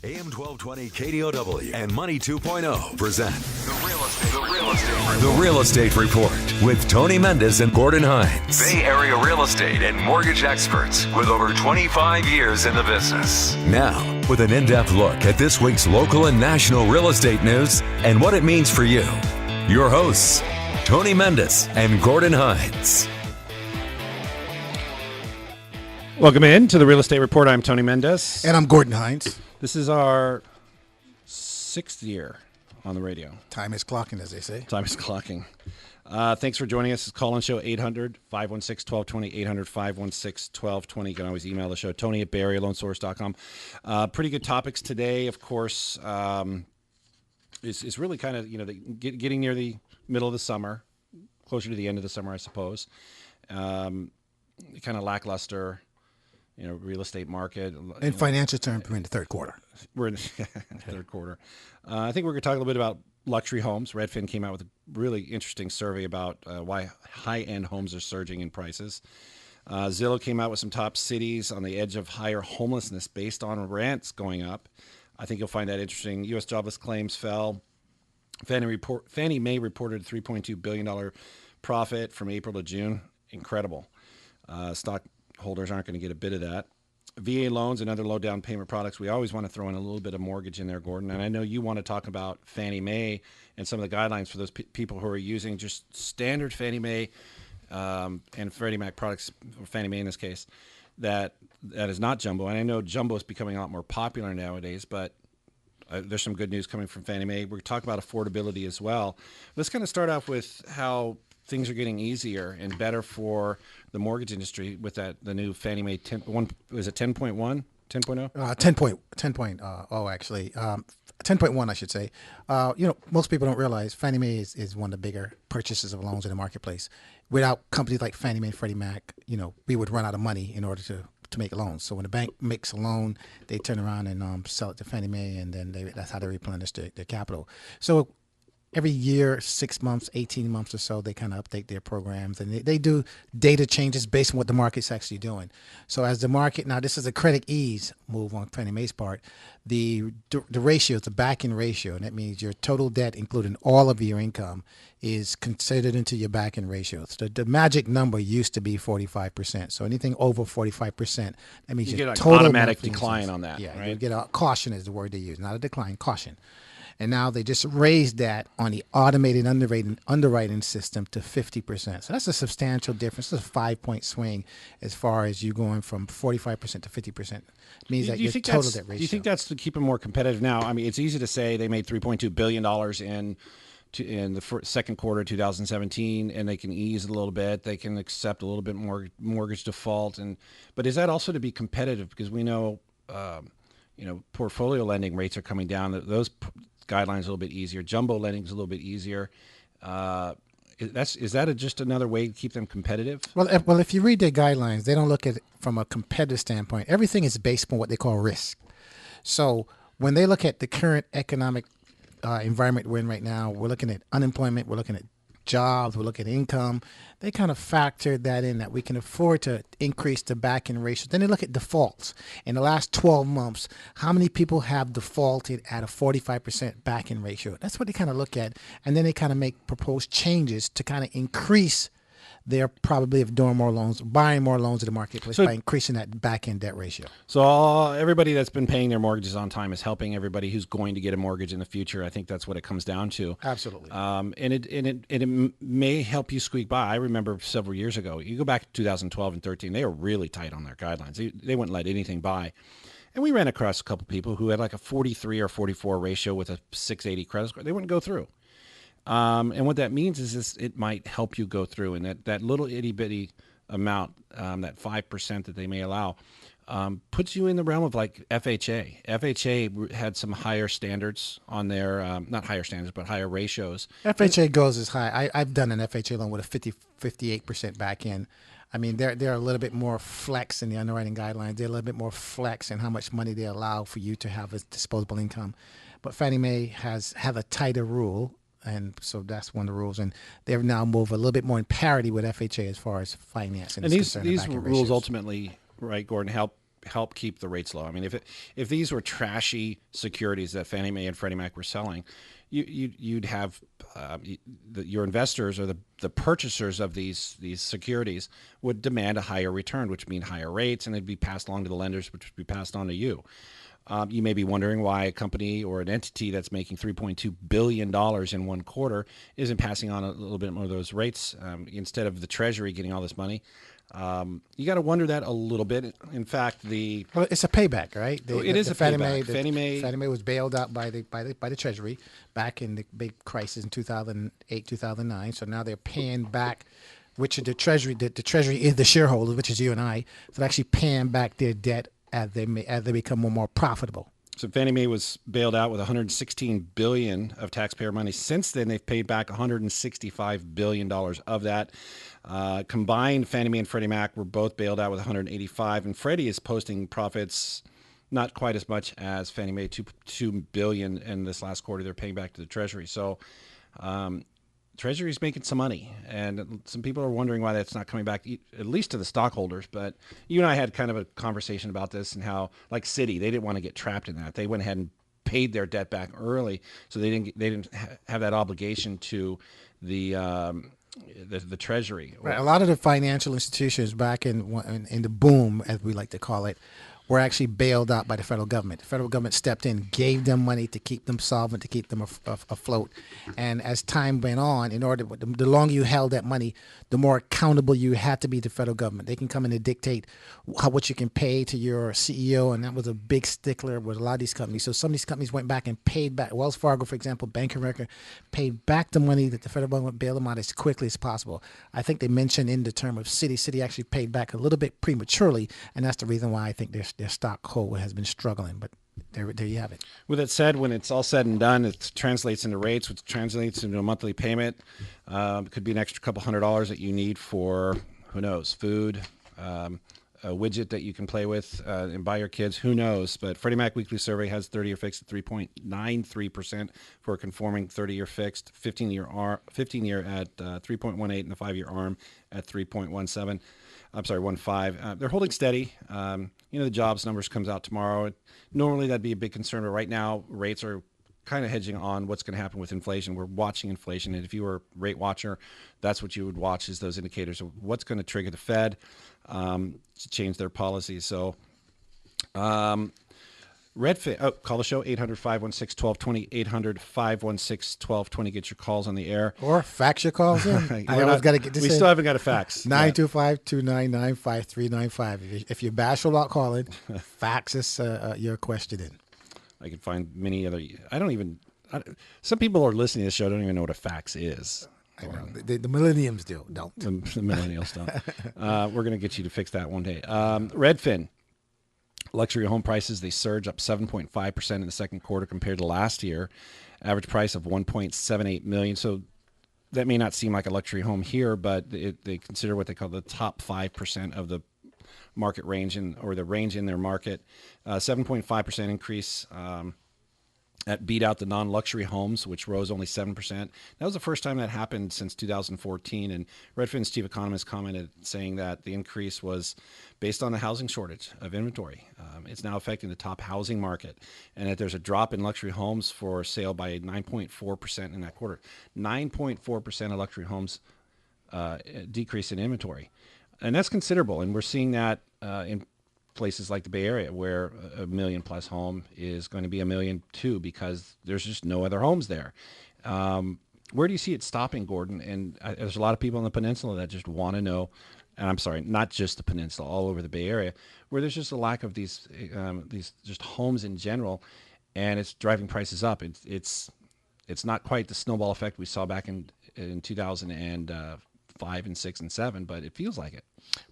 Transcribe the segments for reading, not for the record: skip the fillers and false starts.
AM 1220 KDOW and Money 2.0 present The Real Estate Report with Tony Mendez and Gordon Hines. Bay Area real estate and mortgage experts with over 25 years in the business. Now, with an in-depth look at this week's local and national real estate news and what it means for you. Your hosts, Tony Mendez and Gordon Hines. Welcome in to the Real Estate Report. I'm Tony Mendez. And I'm Gordon Hines. This is our 6th year on the radio. Time is clocking, as they say. Time is clocking. Thanks for joining us. It's call-in show 800-516-1220, 800-516-1220. You can always email the show, Tony at BayAreaLoanSource.com. Pretty good topics today, of course. It's really kind of, getting near the middle of the summer, closer to the end of the summer, I suppose. Kind of lackluster, real estate market. In financial terms, we're in the third quarter. We're in the third quarter. I think we're going to talk a little bit about luxury homes. Redfin came out with a really interesting survey about why high-end homes are surging in prices. Zillow came out with some top cities on the edge of higher homelessness based on rents going up. I think you'll find that interesting. U.S. jobless claims fell. Fannie Mae reported a $3.2 billion profit from April to June. Incredible. Stockholders aren't going to get a bit of that. VA loans and other low down payment products. We always want to throw in a little bit of mortgage in there, Gordon. And I know you want to talk about Fannie Mae and some of the guidelines for those people who are using just standard Fannie Mae and Freddie Mac products, or Fannie Mae in this case, that is not jumbo. And I know jumbo is becoming a lot more popular nowadays, but there's some good news coming from Fannie Mae. We're talking about affordability as well. Let's kind of start off with how things are getting easier and better for the mortgage industry with the new Fannie Mae 10.1, 10.0? 10.0 actually. 10.1, I should say. Most people don't realize Fannie Mae is one of the bigger purchasers of loans in the marketplace. Without companies like Fannie Mae and Freddie Mac, we would run out of money in order to make loans. So when the bank makes a loan, they turn around and sell it to Fannie Mae, and then that's how they replenish their capital. So every year, 6 months, 18 months or so, they kind of update their programs, and they do data changes based on what the market's actually doing. So as the market, now this is a credit ease move on Fannie Mae's part, the ratio, the back-end ratio, and that means your total debt, including all of your income, is considered into your back-end ratio. So the magic number used to be 45%. So anything over 45%, that means you your get an total automatic decline on that. Yeah, right? you get a caution is the word they use, not a decline, caution. And now they just raised that on the automated underwriting system to 50%. So that's a substantial difference. It's a 5-point swing as far as you going from 45% to 50%. It means that your total debt ratio. Do you think that's to keep them more competitive now? I mean, it's easy to say they made $3.2 billion in the second quarter of 2017, and they can ease a little bit. They can accept a little bit more mortgage default. But is that also to be competitive? Because we know, portfolio lending rates are coming down. Those guidelines a little bit easier. Jumbo lending is a little bit easier. Is that just another way to keep them competitive? Well, if you read their guidelines, they don't look at it from a competitive standpoint. Everything is based on what they call risk. So when they look at the current economic environment we're in right now, we're looking at unemployment, we're looking at jobs, we're looking at income. They kind of factored that in, that we can afford to increase the back-end ratio. Then they look at defaults. In the last 12 months, how many people have defaulted at a 45% back-end ratio? That's what they kind of look at. And then they kind of make proposed changes to kind of increase their probability of doing more loans, buying more loans in the marketplace by increasing that back-end debt ratio. So everybody that's been paying their mortgages on time is helping everybody who's going to get a mortgage in the future. I think that's what it comes down to. Absolutely. And it may help you squeak by. I remember several years ago, you go back to 2012 and 13, they were really tight on their guidelines. They wouldn't let anything by. And we ran across a couple people who had like a 43 or 44 ratio with a 680 credit score. They wouldn't go through. And what that means is it might help you go through, and that little itty bitty amount, that 5% that they may allow, puts you in the realm of like FHA. FHA had some higher standards on their, not higher standards, but higher ratios. FHA goes as high. I've done an FHA loan with a 58% back end. I mean, they're a little bit more flex in the underwriting guidelines. They're a little bit more flex in how much money they allow for you to have as disposable income. But Fannie Mae have a tighter rule. And so that's one of the rules. And they've now moved a little bit more in parity with FHA as far as financing. And these rules ultimately, right, Gordon, help help keep the rates low. I mean, if these were trashy securities that Fannie Mae and Freddie Mac were selling, you'd have your investors or the purchasers of these securities would demand a higher return, which means higher rates, and they'd be passed along to the lenders, which would be passed on to you. You may be wondering why a company or an entity that's making $3.2 billion in one quarter isn't passing on a little bit more of those rates instead of the Treasury getting all this money. You got to wonder that a little bit. In fact, well, it's a payback, right? It is a payback. Fannie Mae was bailed out by the Treasury back in the big crisis in 2008, 2009. So now they're paying back, which the Treasury is the shareholder, which is you and I. So they're actually paying back their debt as they become more profitable. So Fannie Mae was bailed out with $116 billion of taxpayer money. Since then, they've paid back $165 billion of that. Combined, Fannie Mae and Freddie Mac were both bailed out with $185, and Freddie is posting profits not quite as much as Fannie Mae, $2 billion in this last quarter. They're paying back to the Treasury. So Treasury's making some money, and some people are wondering why that's not coming back, at least to the stockholders. But you and I had kind of a conversation about this and how, like Citi, they didn't want to get trapped in that. They went ahead and paid their debt back early, so they didn't have that obligation to the Treasury. Right. A lot of the financial institutions back in the boom, as we like to call it, were actually bailed out by the federal government. The federal government stepped in, gave them money to keep them solvent, to keep them afloat. And as time went on, the longer you held that money, the more accountable you had to be to the federal government. They can come in and dictate what you can pay to your CEO, and that was a big stickler with a lot of these companies. So some of these companies went back and paid back. Wells Fargo, for example, Bank of America, paid back the money that the federal government bailed them out as quickly as possible. I think they mentioned in the term of Citi. Citi actually paid back a little bit prematurely, and that's the reason why I think their stock hold has been struggling. But there you have it. With that said, when it's all said and done, it translates into rates, which translates into a monthly payment. It could be an extra couple $100 that you need for, who knows, food, a widget that you can play with and buy your kids. Who knows? But Freddie Mac Weekly Survey has 30-year fixed at 3.93% for a conforming 30-year fixed, 15-year at 3.18, and the 5-year ARM at 3.17. I'm sorry, 1.5. They're holding steady. The jobs numbers comes out tomorrow. Normally that'd be a big concern, but right now rates are kind of hedging on what's going to happen with inflation. We're watching inflation, and if you were a rate watcher, that's what you would watch, is those indicators of what's going to trigger the Fed to change their policies. So Redfin, call the show, 800-516-1220, 800-516-1220. Get your calls on the air. Or fax your calls in. I always got to get this. We still haven't got a fax. 925-299-5395. If you're bashful about calling, fax us your question in. I can find many other. Some people are listening to the show don't even know what a fax is. I know. The millennials don't. The millennials don't. We're going to get you to fix that one day. Redfin. Luxury home prices, they surge up 7.5% in the second quarter compared to last year. Average price of $1.78 million. So that may not seem like a luxury home here, but they consider what they call the top 5% of the market range or the range in their market. 7.5% increase. That beat out the non-luxury homes, which rose only 7%. That was the first time that happened since 2014. And Redfin's chief economist commented saying that the increase was based on the housing shortage of inventory. It's now affecting the top housing market, and that there's a drop in luxury homes for sale by 9.4% in that quarter. 9.4% of luxury homes decrease in inventory. And that's considerable. And we're seeing that in places like the Bay Area, where a $1 million+ home is going to be $1 million too, because there's just no other homes there. Where do you see it stopping, Gordon? And there's a lot of people on the peninsula that just want to know, and I'm sorry, not just the peninsula, all over the Bay Area, where there's just a lack of these just homes in general, and it's driving prices up. It's not quite the snowball effect we saw back in 2005 and 6 and 7, but it feels like it.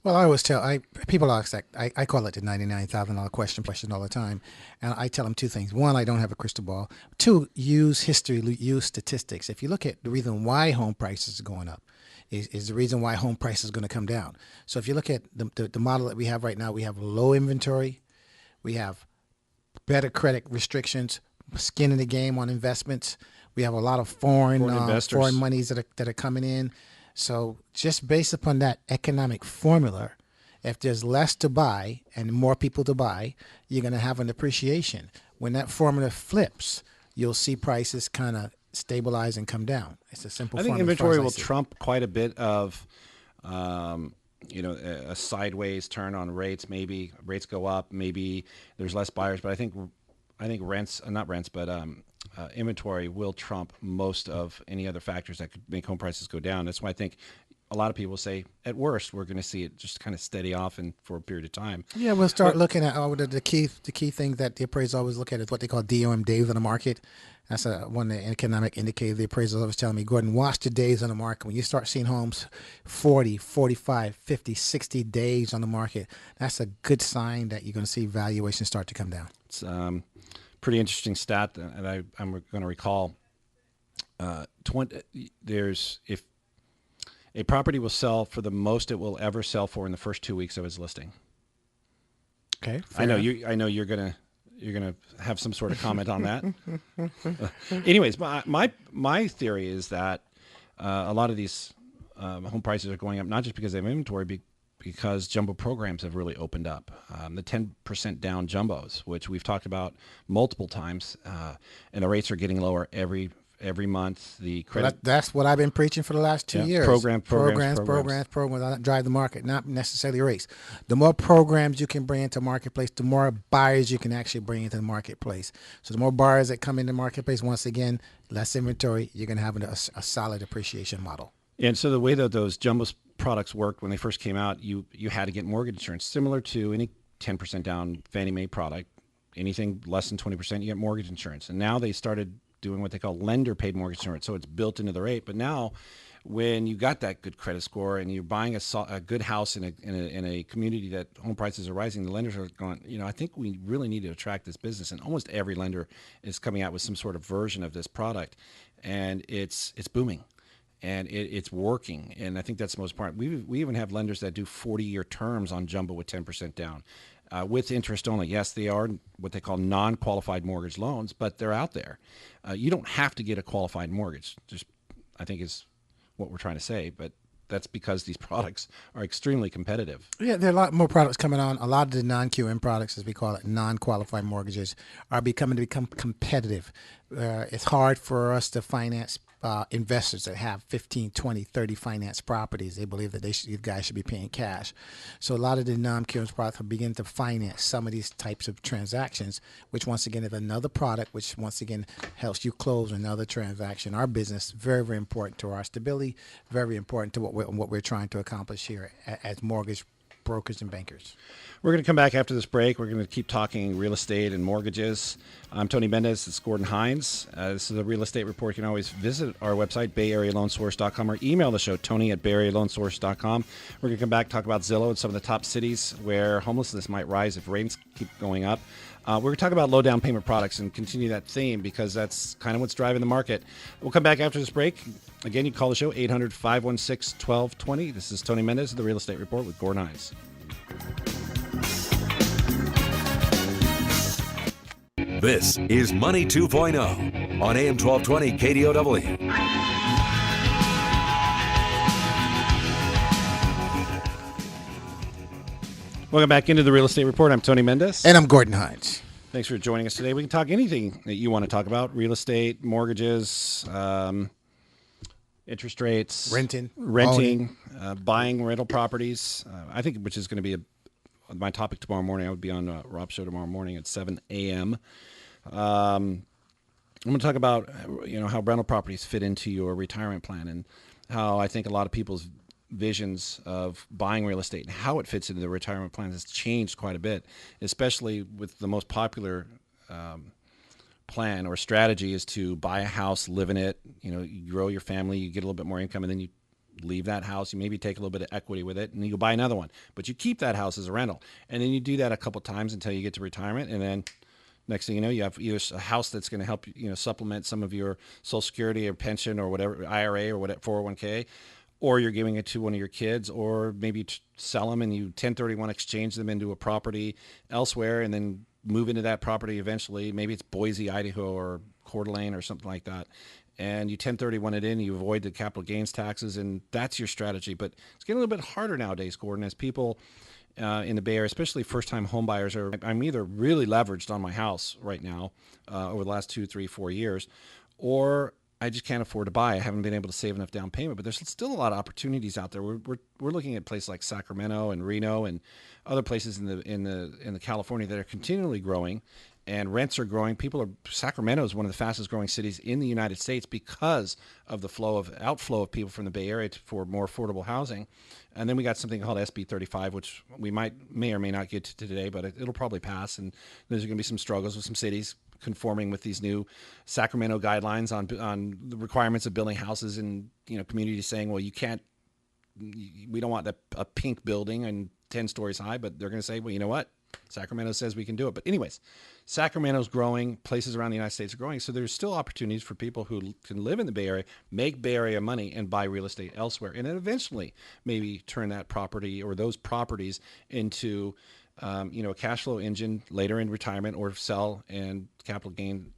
Well, I always tell people ask that. I call it the $99,000 question all the time, and I tell them two things. One, I don't have a crystal ball. Two, use history, use statistics. If you look at the reason why home prices are going up, is the reason why home prices are going to come down. So if you look at the model that we have right now, we have low inventory, we have better credit restrictions, skin in the game on investments. We have a lot of foreign monies that are coming in. So just based upon that economic formula, If there's less to buy and more people to buy, you're going to have an appreciation. When that formula flips, you'll see prices kind of stabilize and come down. It's a simple I think formula. inventory will trump quite a bit of, a sideways turn on rates. Maybe rates go up. Maybe there's less buyers. But I think rents, not rents, but inventory will trump most of any other factors that could make home prices go down. That's why I think a lot of people say, at worst, we're going to see it just kind of steady off and for a period of time. Yeah, we'll start looking at the key thing that the appraisers always look at is what they call DOM, days on the market. That's one of the economic indicators. The appraisers always telling me, Gordon, watch the days on the market. When you start seeing homes 40, 45, 50, 60 days on the market, that's a good sign that you're going to see valuations start to come down. It's pretty interesting stat, and I'm going to recall. If a property will sell for the most it will ever sell for in the first 2 weeks of its listing. Okay, I know you're gonna have some sort of comment on that. Anyways, my theory is that a lot of these home prices are going up not just because they have inventory, because jumbo programs have really opened up. The 10% down jumbos, which we've talked about multiple times, and the rates are getting lower every month. The credit that's what I've been preaching for the last 2 years. Programs that drive the market, not necessarily rates. The more programs you can bring into the marketplace, the more buyers you can actually bring into the marketplace. So the more buyers that come into the marketplace, once again, less inventory, you're going to have a solid appreciation model. And so the way that those jumbo products worked when they first came out, you had to get mortgage insurance, similar to any 10% down Fannie Mae product. Anything less than 20%, you get mortgage insurance. And now they started doing what they call lender paid mortgage insurance. So it's built into the rate. But now when you got that good credit score and you're buying a good house in a community that home prices are rising, the lenders are going, I think we really need to attract this business. And almost every lender is coming out with some sort of version of this product. And it's booming. And it's working. And I think that's the most part. We even have lenders that do 40-year terms on jumbo with 10% down. With interest only. Yes, they are what they call non-qualified mortgage loans, but they're out there. You don't have to get a qualified mortgage, just I think is what we're trying to say, but that's because these products are extremely competitive. Yeah, there are a lot more products coming on. A lot of the non-QM products, as we call it, non-qualified mortgages, are become competitive. It's hard for us to finance investors that have 15, 20, 30 finance properties. They believe that these guys should be paying cash. So a lot of the non-QM products are beginning to finance some of these types of transactions, which once again is another product, which once again helps you close another transaction. Our business, very, very important to our stability, very important to what we're trying to accomplish here as mortgage brokers and bankers. We're going to come back after this break. We're going to keep talking real estate and mortgages. I'm Tony Mendez. It's Gordon Hines. This is a real estate report. You can always visit our website, bayarealoansource.com, or email the show, tony@bayarealoansource.com. We're going to come back, talk about Zillow and some of the top cities where homelessness might rise if rates keep going up. We're going to talk about low down payment products and continue that theme because that's kind of what's driving the market. We'll come back after this break. Again, you can call the show, 800-516-1220. This is Tony Mendez of the Real Estate Report with Gordon Hines. This is Money 2.0 on AM 1220 KDOW. Welcome back into the Real Estate Report. I'm Tony Mendez. And I'm Gordon Hines. Thanks for joining us today. We can talk anything that you want to talk about: real estate, mortgages, interest rates, renting, buying rental properties. I think which is going to be my topic tomorrow morning. I would be on Rob's show tomorrow morning at 7 a.m. I'm going to talk about how rental properties fit into your retirement plan and how I think a lot of people's visions of buying real estate and how it fits into the retirement plan has changed quite a bit, especially with the most popular plan or strategy is to buy a house, live in it, you grow your family, you get a little bit more income, and then you leave that house, you maybe take a little bit of equity with it, and you go buy another one. But you keep that house as a rental. And then you do that a couple times until you get to retirement, and then next thing you know, you have either a house that's going to help supplement some of your Social Security or pension or whatever, IRA or whatever, 401k, or you're giving it to one of your kids, or maybe sell them and you 1031 exchange them into a property elsewhere and then move into that property eventually. Maybe it's Boise, Idaho, or Coeur d'Alene or something like that. And you 1031 it in, you avoid the capital gains taxes, and that's your strategy. But it's getting a little bit harder nowadays, Gordon, as people, in the Bay Area, especially first-time home buyers, I'm either really leveraged on my house right now over the last 2, 3, 4 years, or I just can't afford to buy. I haven't been able to save enough down payment, but there's still a lot of opportunities out there. We're looking at places like Sacramento and Reno and other places in the California that are continually growing, and rents are growing. Sacramento is one of the fastest growing cities in the United States because of the outflow of people from the Bay Area for more affordable housing. And then we got something called SB 35, which we may or may not get to today, but it'll probably pass. And there's going to be some struggles with some cities conforming with these new Sacramento guidelines on the requirements of building houses, and communities saying, well, we don't want a pink building and 10 stories high, but they're going to say, well, you know what? Sacramento says we can do it. But anyways, Sacramento's growing. Places around the United States are growing. So there's still opportunities for people who can live in the Bay Area, make Bay Area money, and buy real estate elsewhere. And then eventually maybe turn that property or those properties into a cash flow engine later in retirement, or sell and capital gain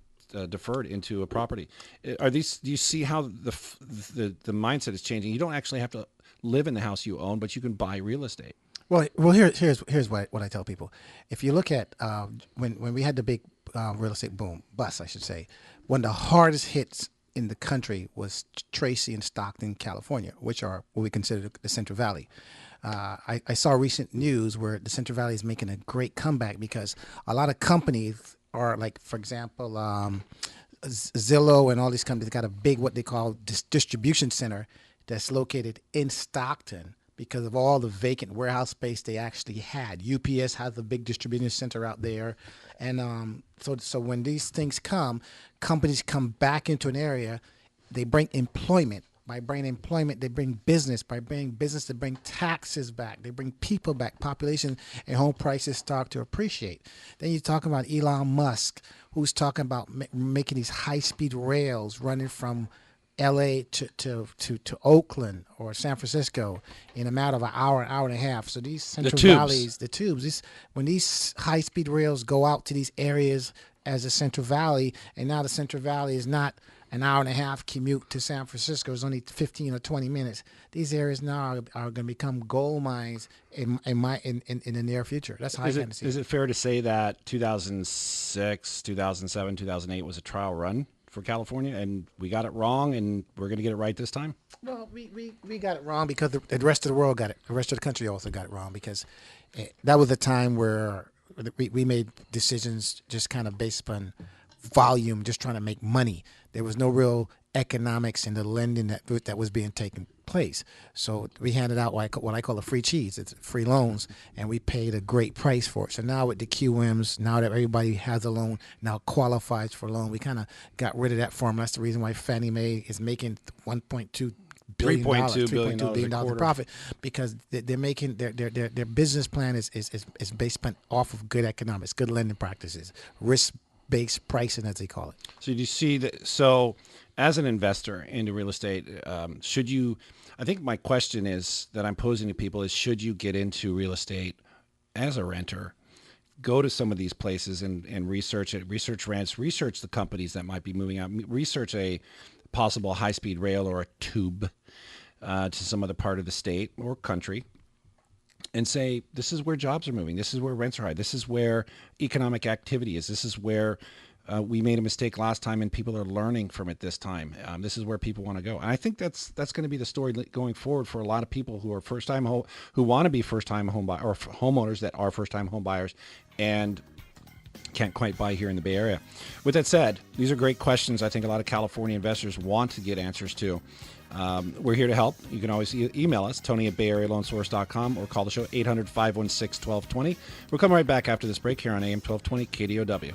deferred into a property. Do you see how the mindset is changing? You don't actually have to live in the house you own, but you can buy real estate. Well, here's what I tell people. If you look at when we had the big real estate boom, bust, I should say, one of the hardest hits in the country was Tracy and Stockton, California, which are what we consider the Central Valley. I saw recent news where the Central Valley is making a great comeback because a lot of companies are like, for example, Zillow and all these companies got a big, what they call distribution center that's located in Stockton, because of all the vacant warehouse space they actually had. UPS has a big distribution center out there. And so when these things come, companies come back into an area, they bring employment. By bringing employment, they bring business. By bringing business, they bring taxes back. They bring people back. Population and home prices start to appreciate. Then you're talking about Elon Musk, who's talking about making these high-speed rails running from LA to Oakland or San Francisco in a matter of an hour and a half. So these Central Valleys, the tubes, when these high-speed rails go out to these areas as the Central Valley, and now the Central Valley is not an hour and a half commute to San Francisco, it's only 15 or 20 minutes. These areas now are going to become gold mines in the near future. That's how I kind of see it. Is it fair to say that 2006, 2007, 2008 was a trial run for California, and we got it wrong, and we're going to get it right this time? Well, we got it wrong because the rest of the world got it. The rest of the country also got it wrong because that was a time where we made decisions just kind of based upon volume, just trying to make money. There was no real economics in the lending that was being taken place. So we handed out what I call a free cheese. It's free loans, and we paid a great price for it. So now with the QMs, now that everybody has a loan, now qualifies for a loan, we kind of got rid of that formula. That's the reason why Fannie Mae is making $3.2 billion in profit, because they're making their business plan is based off of good economics, good lending practices, risk-based pricing, as they call it. So do you see that? So as an investor into real estate, should you? I think my question is that I'm posing to people is: should you get into real estate as a renter? Go to some of these places and research it, research rents, research the companies that might be moving out, research a possible high-speed rail or a tube to some other part of the state or country, and say, this is where jobs are moving. This is where rents are high. This is where economic activity is. This is where we made a mistake last time and people are learning from it this time. This is where people want to go. And I think that's going to be the story going forward for a lot of people who are who want to be first-time home buyer, or homeowners that are first-time home buyers and can't quite buy here in the Bay Area. With that said, these are great questions I think a lot of California investors want to get answers to. We're here to help. You can always email us, Tony@BayAreaLoanSource.com, or call the show 800-516-1220. We'll come right back after this break here on AM 1220 KDOW.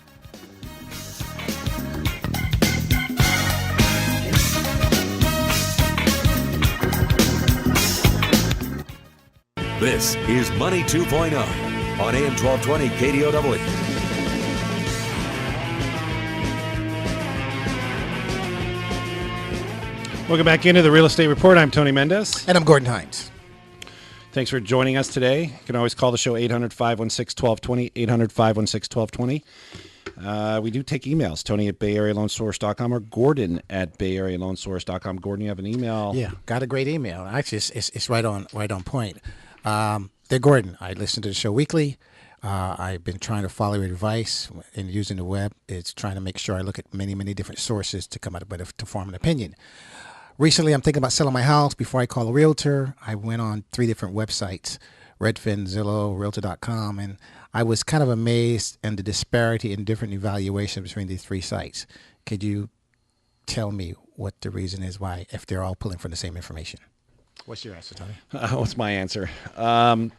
This is Money 2.0 on AM 1220 KDOW. Welcome back into the Real Estate Report. I'm Tony Mendez. And I'm Gordon Hines. Thanks for joining us today. You can always call the show 800-516-1220, 800-516-1220. We do take emails, Tony@BayAreaLoanSource.com or Gordon@BayAreaLoanSource.com. Gordon, you have an email? Yeah, got a great email. Actually, it's right on point. They're Gordon. I listen to the show weekly. I've been trying to follow your advice in using the web. It's trying to make sure I look at many, many different sources to come out to form an opinion. Recently, I'm thinking about selling my house. Before I call a realtor, I went on 3 different websites, Redfin, Zillow, Realtor.com, and I was kind of amazed at the disparity in different evaluations between these 3 sites. Could you tell me what the reason is why, if they're all pulling from the same information? What's your answer, Tony? What's my answer? Well,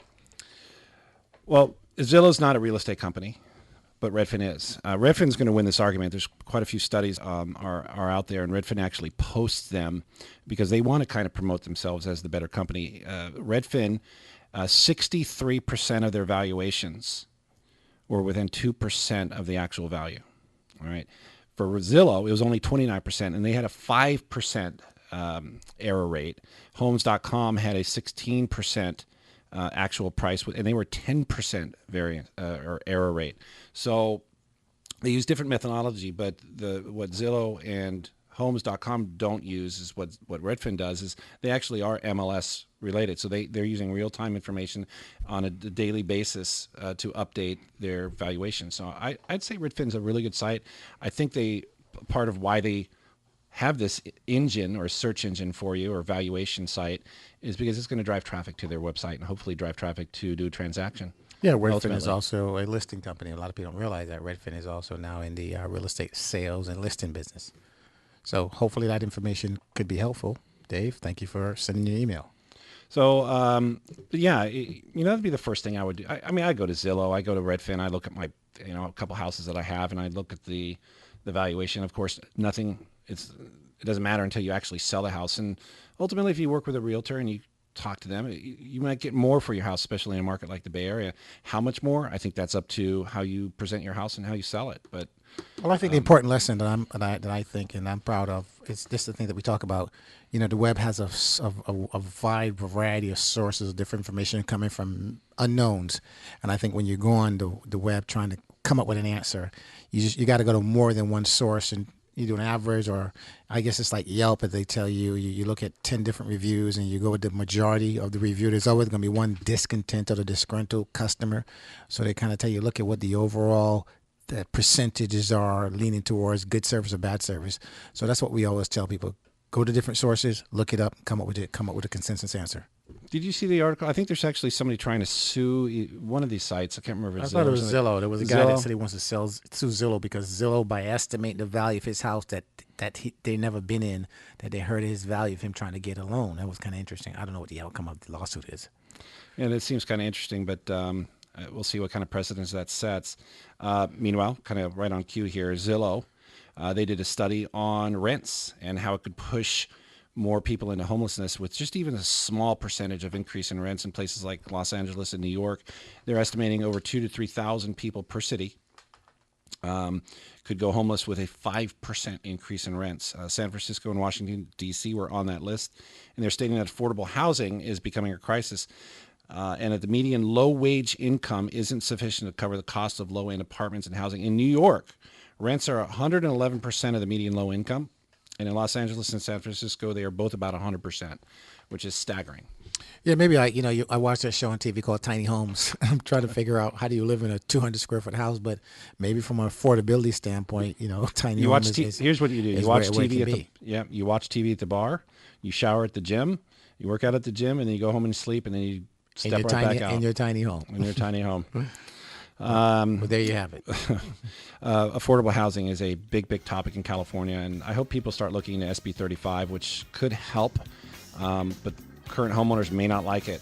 Zillow's not a real estate company, but Redfin is. Redfin's going to win this argument. There's quite a few studies are out there, and Redfin actually posts them because they want to kind of promote themselves as the better company. Redfin, 63% of their valuations were within 2% of the actual value. All right. For Zillow, it was only 29%, and they had a 5% error rate. Homes.com had a 16% actual price, and they were 10% variance or error rate. So they use different methodology, but what Zillow and Homes.com don't use is what Redfin does is they actually are MLS related. So they're using real-time information on a daily basis to update their valuation. So I'd say Redfin's a really good site. I think part of why they have this engine or search engine for you or valuation site is because it's going to drive traffic to their website and hopefully drive traffic to do a transaction. Yeah, Redfin ultimately. is also a listing company. A lot of people don't realize that Redfin is also now in the real estate sales and listing business. So hopefully that information could be helpful. Dave, thank you for sending your email. So, that'd be the first thing I would do. I go to Zillow, I go to Redfin, I look at my, a couple houses that I have, and I look at the valuation. Of course, it doesn't matter until you actually sell the house. And ultimately, if you work with a realtor and you talk to them, you might get more for your house, especially in a market like the Bay Area. How much more? I think that's up to how you present your house and how you sell it. But well, I think the important lesson that I think and I'm proud of is just the thing that we talk about. The web has a wide variety of sources of different information coming from unknowns, and I think when you go on the web trying to come up with an answer, you got to go to more than one source, and you do an average, or I guess it's like Yelp, as they tell you look at 10 different reviews and you go with the majority of the review. There's always going to be one discontent or the disgruntled customer, so they kind of tell you look at what the overall the percentages are leaning towards good service or bad service. So that's what we always tell people. Go to different sources, look it up, come up with a consensus answer. Did you see the article? I think there's actually somebody trying to sue one of these sites. I can't remember. I thought it was Zillow. There was a guy that said he wants to sue Zillow because Zillow, by estimating the value of his house that they never been in, that they heard his value of him trying to get a loan. That was kind of interesting. I don't know what the outcome of the lawsuit is. Yeah, that seems kind of interesting, but we'll see what kind of precedence that sets. Meanwhile, kind of right on cue here, Zillow, they did a study on rents and how it could push more people into homelessness with just even a small percentage of increase in rents in places like Los Angeles and New York. They're estimating over 2,000 to 3,000 people per city could go homeless with a 5% increase in rents. San Francisco and Washington, D.C. were on that list, and they're stating that affordable housing is becoming a crisis. And that the median low-wage income isn't sufficient to cover the cost of low-end apartments and housing. In New York, rents are 111% of the median low income. And in Los Angeles and San Francisco, they are both about 100%, which is staggering. Yeah, maybe I watched that show on TV called Tiny Homes. I'm trying to figure out how do you live in a 200 square foot house, but maybe from an affordability standpoint, tiny you homes. Watch here's what you do: you watch TV you watch TV at the bar, you shower at the gym, you work out at the gym, and then you go home and sleep, and then you step back out in your tiny home. In your tiny home. Well, there you have it. Affordable housing is a big topic in California, and I hope people start looking into SB 35, which could help, but current homeowners may not like it.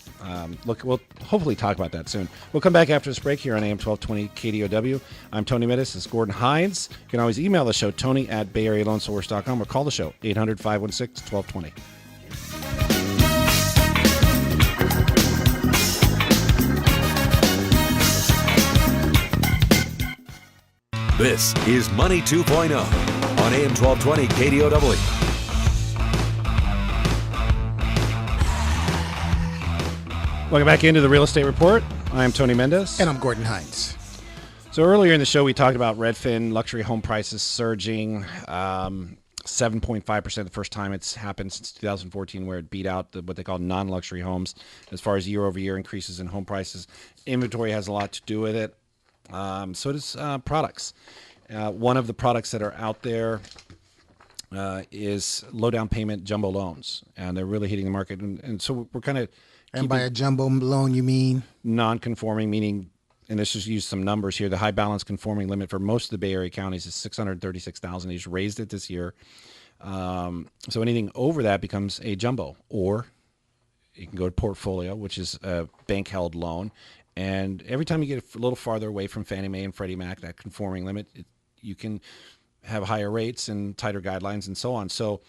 We'll hopefully talk about that soon. We'll come back after this break here on AM 1220 KDOW. I'm Tony Metis. This is Gordon Hines. You can always email the show, tony@BayAreaLoanSource.com, or call the show, 800-516-1220. This is Money 2.0 on AM 1220 KDOW. Welcome back into the Real Estate Report. I'm Tony Mendez. And I'm Gordon Hines. So earlier in the show, we talked about Redfin, luxury home prices surging. 7.5% the first time it's happened since 2014, where it beat out what they call non-luxury homes as far as year-over-year increases in home prices. Inventory has a lot to do with it. So does products. One of the products that are out there is low down payment jumbo loans, and they're really hitting the market. And so we're kind of And by a jumbo loan, you mean? Non-conforming, meaning, and let's just use some numbers here. The high balance conforming limit for most of the Bay Area counties is $636,000. They just raised it this year. So anything over that becomes a jumbo, or you can go to portfolio, which is a bank-held loan. And every time you get a little farther away from Fannie Mae and Freddie Mac, that conforming limit, you can have higher rates and tighter guidelines and so on. So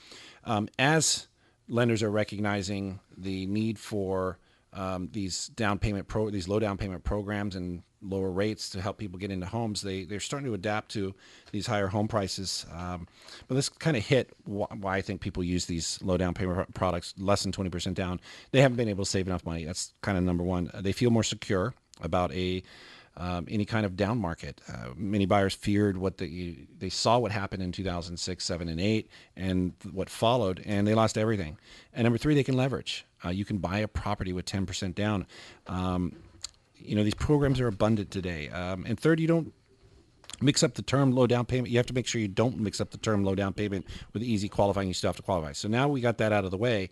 as lenders are recognizing the need for these these low down payment programs and lower rates to help people get into homes, they're starting to adapt to these higher home prices. But this kind of hit why I think people use these low down payment products, less than 20% down. They haven't been able to save enough money. That's kind of number one. They feel more secure about any kind of down market. Many buyers feared they saw what happened in 2006, 7, and 8, and what followed, and they lost everything. And number three, they can leverage. You can buy a property with 10% down. These programs are abundant today. And third, you don't mix up the term low down payment. You have to make sure you don't mix up the term low down payment with easy qualifying. You still have to qualify. So now we got that out of the way.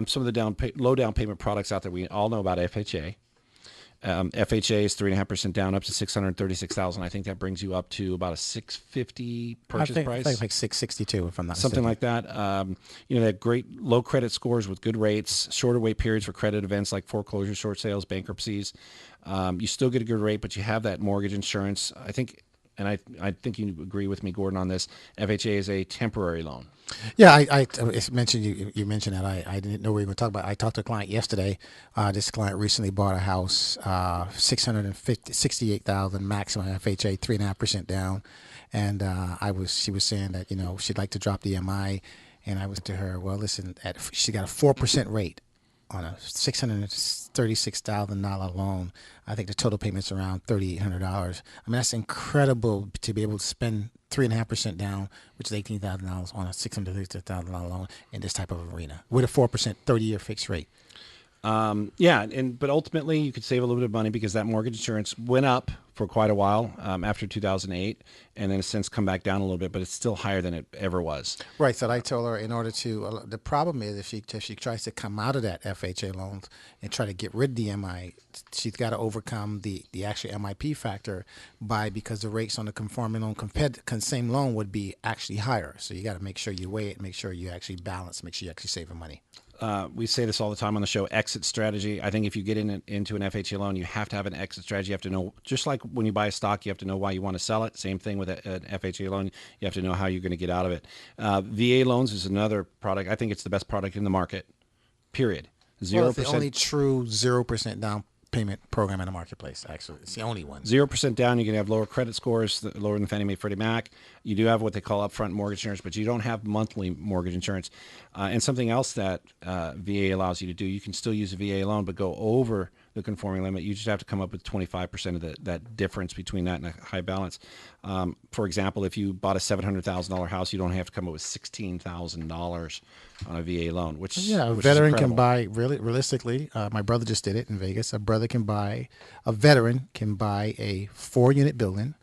Some of the low down payment products out there, we all know about FHA. FHA is 3.5% down, up to $636,000. I think that brings you up to about a $650 purchase price. I think like $662, if I'm not something mistaken. like that. They have great low credit scores with good rates, shorter wait periods for credit events like foreclosures, short sales, bankruptcies. You still get a good rate, but you have that mortgage insurance. I think, and I think you agree with me, Gordon, on this. FHA is a temporary loan. Yeah, I mentioned you mentioned that. I didn't know we were going to talk about. I talked to a client yesterday. This client recently bought a house, $668,000 maximum FHA, 3.5% down, and she was saying that she'd like to drop the MI, and I was to her, well, listen, she got a 4% rate on a $636,000 loan. I think the total payment's around $3,800. I mean, that's incredible to be able to spend 3.5% down, which is $18,000 on a $636,000 loan in this type of arena with a 4% 30-year fixed rate. But ultimately you could save a little bit of money because that mortgage insurance went up for quite a while after 2008, and then has since come back down a little bit, but it's still higher than it ever was. Right. So I told her in order to, the problem is if she tries to come out of that FHA loans and try to get rid of the MI, she's got to overcome the actual MIP factor because the rates on the conforming loan same loan would be actually higher. So you got to make sure you weigh it, make sure you actually balance, make sure you actually save money. We say this all the time on the show, exit strategy. I think if you get into an FHA loan, you have to have an exit strategy. You have to know, just like when you buy a stock, you have to know why you want to sell it. Same thing with an FHA loan. You have to know how you're going to get out of it. VA loans is another product. I think it's the best product in the market, period. 0%. Well, it's the only true 0% down payment program in the marketplace, actually. It's the only one. 0% down, you can have lower credit scores, lower than Fannie Mae, Freddie Mac. You do have what they call upfront mortgage insurance, but you don't have monthly mortgage insurance. And something else that VA allows you to do, you can still use a VA loan, but go over the conforming limit. You just have to come up with 25% of that difference between that and a high balance. For example, if you bought a $700,000 house, you don't have to come up with $16,000 on a VA loan, which a veteran can buy, realistically, my brother just did it in Vegas. A veteran can buy a 4-unit building,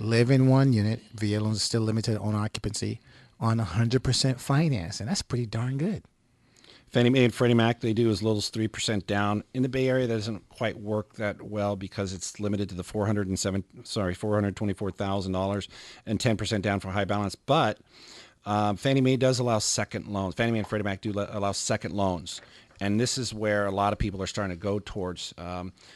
live in 1 unit. VA loans are still limited on occupancy on 100% finance, and that's pretty darn good. Fannie Mae and Freddie Mac, they do as little as 3% down. In the Bay Area, that doesn't quite work that well because it's limited to the $424,000 and 10% down for high balance. But Fannie Mae does allow second loans. Fannie Mae and Freddie Mac do allow second loans. And this is where a lot of people are starting to go towards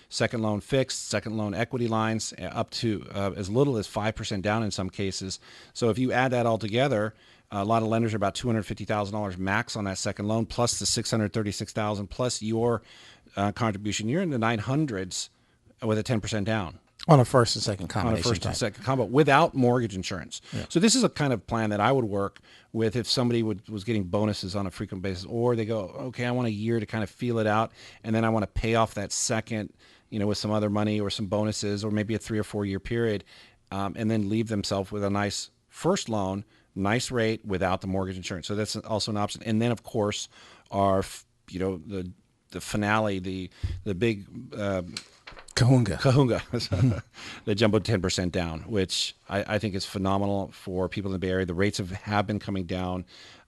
second loan fixed, second loan equity lines, up to as little as 5% down in some cases. So if you add that all together, a lot of lenders are about $250,000 max on that second loan, plus the $636,000, plus your contribution. You're in the 900s with a 10% down. On a first and second combination. On a first and second combo without mortgage insurance. Yeah. So this is a kind of plan that I would work with if somebody was getting bonuses on a frequent basis, or they go, okay, I want a year to kind of feel it out, and then I want to pay off that second, with some other money or some bonuses, or maybe a 3 or 4 year period, and then leave themselves with a nice first loan, nice rate without the mortgage insurance. So that's also an option. And then, of course, our, the finale, the big Kahunga, the jumbo 10% down, which I think is phenomenal for people in the Bay Area. The rates have been coming down.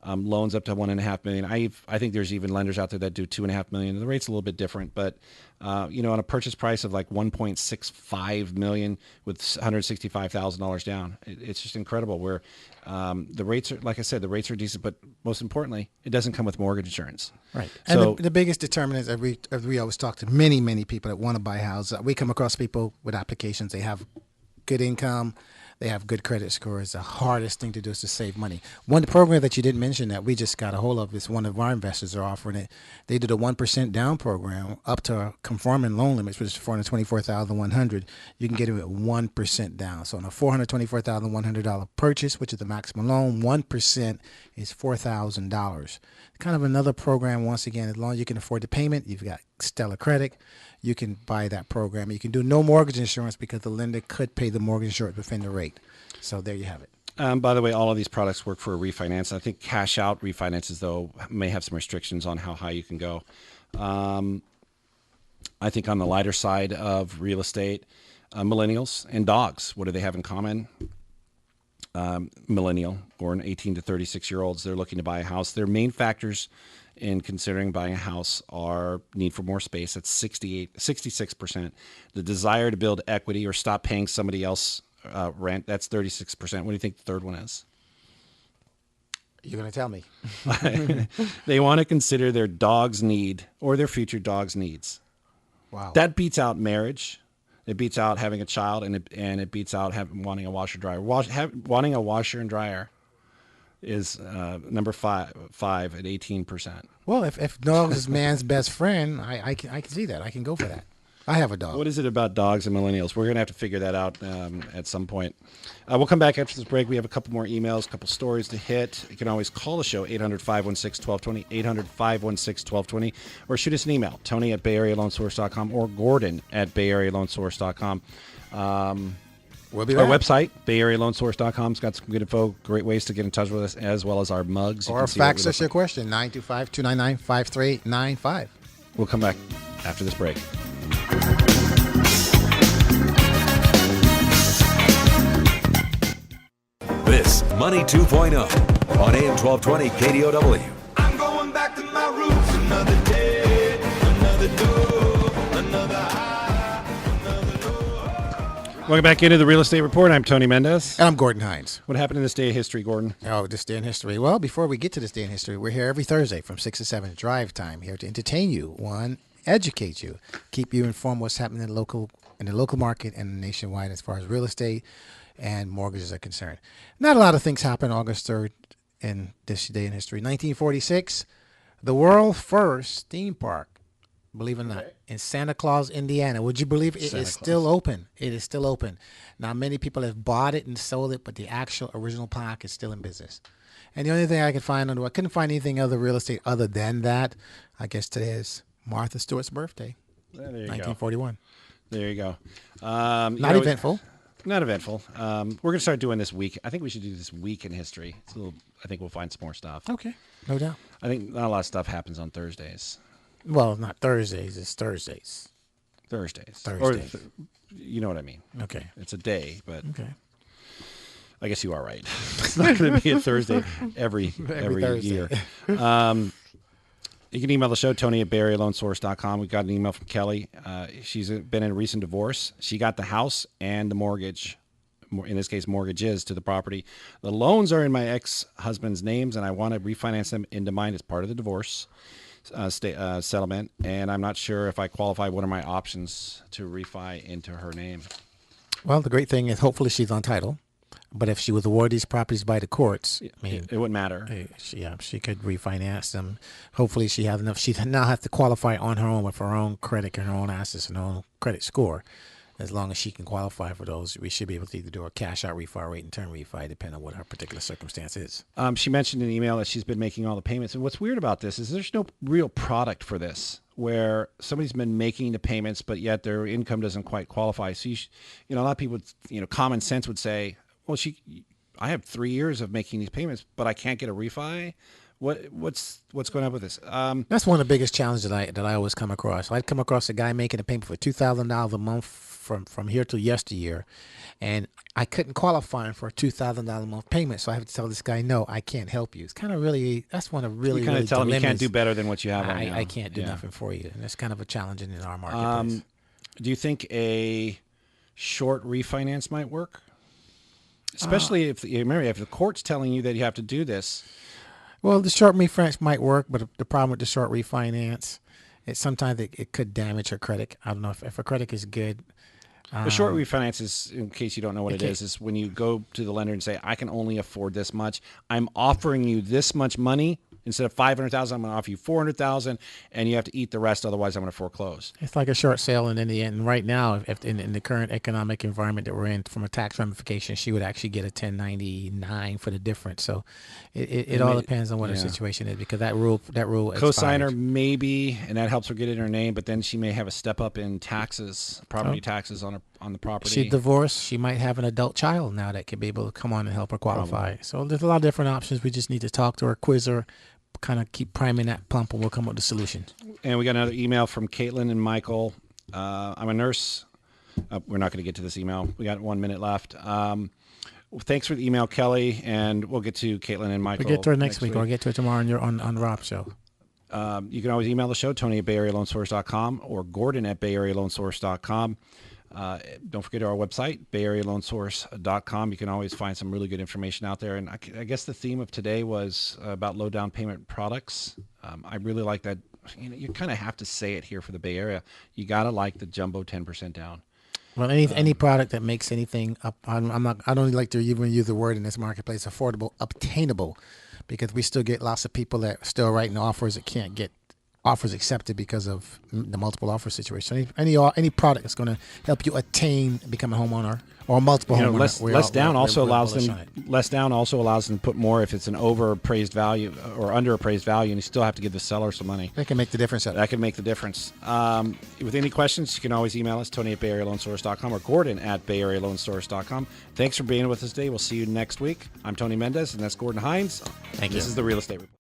Loans up to $1.5 million. I think there's even lenders out there that do $2.5 million. The rate's a little bit different, but on a purchase price of like $1.65 million with $165,000 down, it's just incredible. Where the rates are, like I said, the rates are decent, but most importantly, it doesn't come with mortgage insurance. Right. So And the biggest determinant, as we always talk to many people that want to buy a house, we come across people with applications. They have good income. They have good credit scores. The hardest thing to do is to save money. One program that you didn't mention that we just got a hold of is one of our investors are offering it. They did a 1% down program up to a conforming loan limit, which is $424,100. You can get it at 1% down. So on a $424,100 purchase, which is the maximum loan, 1% is $4,000. Kind of another program. Once again, as long as you can afford the payment, you've got stellar credit, you can buy that program. You can do no mortgage insurance because the lender could pay the mortgage insurance within the rate. So there you have it. By the way, all of these products work for a refinance. I think cash out refinances, though, may have some restrictions on how high you can go. I think on the lighter side of real estate, millennials and dogs, what do they have in common? Millennial, born 18 to 36-year-olds, they're looking to buy a house. Their main factors in considering buying a house are need for more space. That's 66%. The desire to build equity or stop paying somebody else rent. That's 36%. What do you think the third one is? You're going to tell me. They want to consider their dog's need or their future dog's needs. Wow. That beats out marriage. It beats out having a child, and it beats out wanting a washer dryer. Wanting a washer and dryer is number five at 18%. Well, if dog is man's best friend, I can see that. I can go for that. I have a dog. What is it about dogs and millennials? We're going to have to figure that out at some point. We'll come back after this break. We have a couple more emails, a couple stories to hit. You can always call the show, 800-516-1220, 800-516-1220, or shoot us an email, Tony at BayAreaLoanSource.com or Gordon at BayAreaLoanSource.com. We'll be Our back. website, BayAreaLoanSource.com, has got some good info, great ways to get in touch with us, as well as our mugs. You Or can see what fax we us look your like. question, 925-299-5395. We'll come back after this break. This Money 2.0 on AM 1220 KDOW. I'm going back to my roots. Another day, another door, another high, another low. Welcome back into the Real Estate Report. I'm Tony Mendez. And I'm Gordon Hines. What happened in this day of history, Gordon? Oh, this day in history. Well, before we get to this day in history, we're here every Thursday from 6 to 7, drive time, here to entertain you, educate you, keep you informed what's happening in the local market and nationwide as far as real estate and mortgages are concerned. Not a lot of things happened August 3rd in this day in history. 1946, the world first theme park, believe it or not, in Santa Claus, Indiana. Would you believe it is still open? It is still open. Now, many people have bought it and sold it, but the actual original park is still in business. And the only thing I could find, I couldn't find anything other real estate other than that. I guess today is Martha Stewart's birthday, There you 1941. go. There you go. Not eventful. Not eventful. We're going to start doing this week. I think we should do this week in history. I think we'll find some more stuff. Okay, no doubt. I think not a lot of stuff happens on Thursdays. Well, not Thursdays. It's Thursdays. Thursdays. Thursdays. Or, you know what I mean. Okay. It's a day, but Okay. I guess you are right. It's not going to be a Thursday every Thursday. year. You can email the show, Tony at BayAreaLoanSource.com. We got an email from Kelly. She's been in a recent divorce. She got the house and the mortgage, in this case, mortgages to the property. The loans are in my ex-husband's names, and I want to refinance them into mine as part of the divorce settlement. And I'm not sure if I qualify. What are my options to refi into her name? Well, the great thing is hopefully she's on title. But if she was awarded these properties by the courts, I mean, It wouldn't matter. she could refinance them. Hopefully she has enough. She now has to qualify on her own with her own credit and her own assets and her own credit score. As long as she can qualify for those, we should be able to either do a cash out refi or rate and term refi, depending on what her particular circumstance is. She mentioned in the email that she's been making all the payments. And what's weird about this is there's no real product for this where somebody's been making the payments, but yet their income doesn't quite qualify. So, a lot of people, common sense would say, well, I have 3 years of making these payments, but I can't get a refi. What's going on with this? That's one of the biggest challenges that I always come across. I'd come across a guy making a payment for $2,000 a month from here to yesteryear, and I couldn't qualify him for a $2,000 a month payment. So I have to tell this guy, no, I can't help you. It's kind of really, that's one of really, You kind really of tell them you can't dilemmas. do better than what you have right now. I can't do nothing for you, and that's kind of a challenge in our marketplace. Do you think a short refinance might work? Especially if the court's telling you that you have to do this. Well, the short refinance might work, but the problem with the short refinance, sometimes it could damage her credit. I don't know if her credit is good. The short refinance is, in case you don't know what it is when you go to the lender and say, I can only afford this much. I'm offering you this much money. Instead of $500,000, I'm going to offer you $400,000, and you have to eat the rest. Otherwise, I'm going to foreclose. It's like a short sale, and in the end, right now, if in the current economic environment that we're in, from a tax ramification, she would actually get a 1099 for the difference. So it all depends on what her situation is, because that rule Cosigner expires. maybe, and that helps her get in her name, but then she may have a step up in taxes, property taxes on the property. She's divorced. She might have an adult child now that could be able to come on and help her qualify. So there's a lot of different options. We just need to talk to her, quiz her, kind of keep priming that pump, and we'll come up with a solution. And we got another email from Caitlin and Michael. I'm a nurse. We're not going to get to this email. We got 1 minute left. Thanks for the email, Kelly, and we'll get to Caitlin and Michael. We'll get to her next week. Or get to her tomorrow on the Rob Show. You can always email the show, Tony at BayAreaLoanSource.com or Gordon at BayAreaLoanSource.com. Don't forget our website, BayAreaLoanSource.com. You can always find some really good information out there. And I guess the theme of today was about low down payment products. I really like that. You kind of have to say it here for the Bay Area. You got to like the jumbo 10% down. Well, any product that makes anything up, I don't like to even use the word in this marketplace, affordable, obtainable, because we still get lots of people that are still writing offers that can't get offers accepted because of the multiple offer situation. Any product that's going to help you attain become a homeowner or a multiple homeowner. Less down also allows them to put more if it's an overappraised value or underappraised value, and you still have to give the seller some money. That can make the difference. That can make the difference. With any questions, you can always email us, Tony at BayAreaLoanSource.com or Gordon at BayAreaLoanSource.com. Thanks for being with us today. We'll see you next week. I'm Tony Mendez, and that's Gordon Hines. Thank you. This is the Real Estate Report.